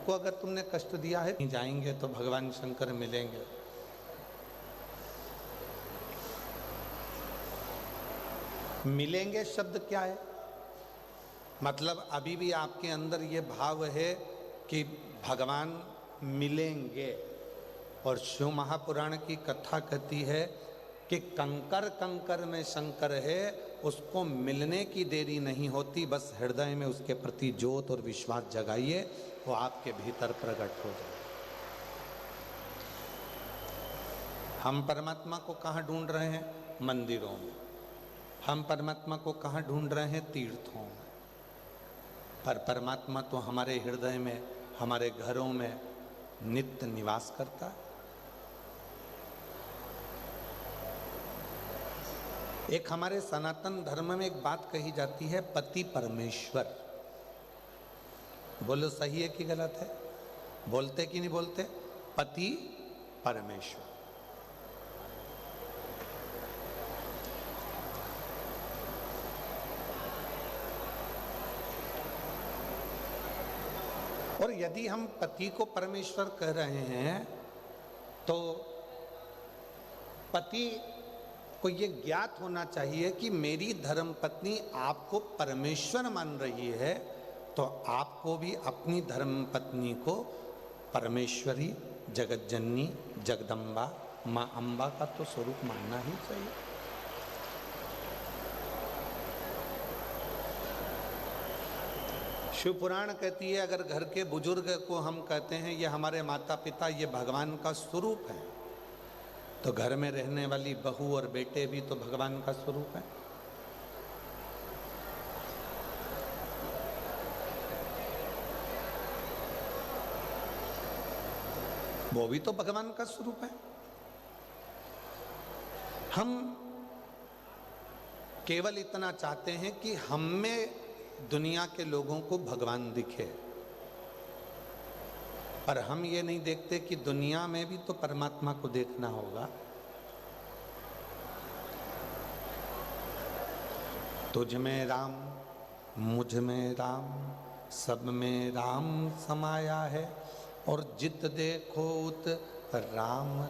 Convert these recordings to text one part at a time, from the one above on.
उसको अगर तुमने कष्ट दिया है, जाएंगे तो भगवान शंकर मिलेंगे। मिलेंगे शब्द क्या है? मतलब अभी भी आपके अंदर ये भाव है कि भगवान मिलेंगे। और शिव महापुराण की कथा कहती है कि कंकर कंकर में शंकर है, उसको मिलने की देरी नहीं होती, बस हृदय में उसके प्रति ज्योत और विश्वास जगाइए, वो आपके भीतर प्रकट हो जाए। हम परमात्मा को कहाँ ढूंढ रहे हैं? मंदिरों में। हम परमात्मा को कहाँ ढूंढ रहे हैं? तीर्थों में। पर परमात्मा तो हमारे हृदय में, हमारे घरों में नित्य निवास करता है। एक हमारे सनातन धर्म में एक बात कही जाती है, पति परमेश्वर। बोलो सही है कि गलत है? बोलते कि नहीं बोलते? पति परमेश्वर। और यदि हम पति को परमेश्वर कह रहे हैं तो पति को ये ज्ञात होना चाहिए कि मेरी धर्मपत्नी आपको परमेश्वर मान रही है, तो आपको भी अपनी धर्मपत्नी को परमेश्वरी, जगतजननी, जगदम्बा, माँ अम्बा का तो स्वरूप मानना ही चाहिए। शिव पुराण कहती है, अगर घर के बुजुर्ग को हम कहते हैं ये हमारे माता पिता, ये भगवान का स्वरूप है, तो घर में रहने वाली बहू और बेटे भी तो भगवान का स्वरूप है। वो भी तो भगवान का स्वरूप है। हम केवल इतना चाहते हैं कि हम में दुनिया के लोगों को भगवान दिखे, पर हम ये नहीं देखते कि दुनिया में भी तो परमात्मा को देखना होगा। तुझ में राम, मुझ में राम, सब में राम समाया है, और जित देखो उत राम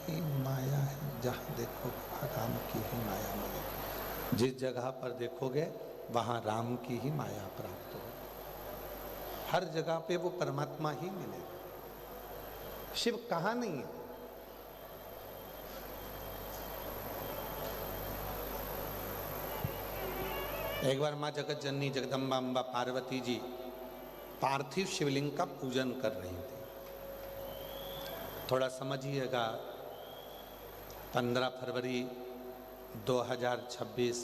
की माया है। जहाँ देखो राम की ही माया मिलेगी। जिस जगह पर देखोगे वहाँ राम की ही माया प्राप्त हो। हर जगह पे वो परमात्मा ही मिलेगा। शिव कहाँ नहीं है? एक बार माँ जगत जननी जगदम्बा अम्बा पार्वती जी पार्थिव शिवलिंग का पूजन कर रही थी। थोड़ा समझिएगा, 15 फरवरी 2026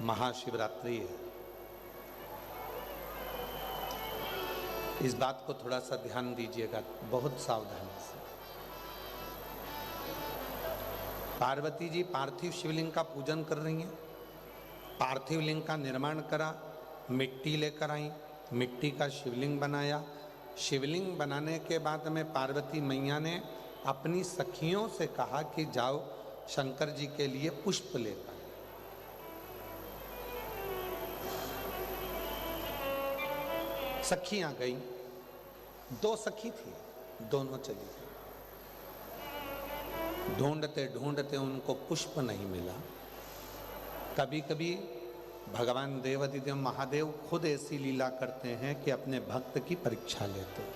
महाशिवरात्रि है। इस बात को थोड़ा सा ध्यान दीजिएगा, बहुत सावधानी से। पार्वती जी पार्थिव शिवलिंग का पूजन कर रही हैं। पार्थिव लिंग का निर्माण करा, मिट्टी लेकर आई, मिट्टी का शिवलिंग बनाया। शिवलिंग बनाने के बाद में पार्वती मैया ने अपनी सखियों से कहा कि जाओ शंकर जी के लिए पुष्प लेकर। सखियां गई, 2 सखी थी, दोनों चली गई। ढूंढते ढूंढते उनको पुष्प नहीं मिला। कभी कभी भगवान देवाधिदेव महादेव खुद ऐसी लीला करते हैं कि अपने भक्त की परीक्षा लेते हैं।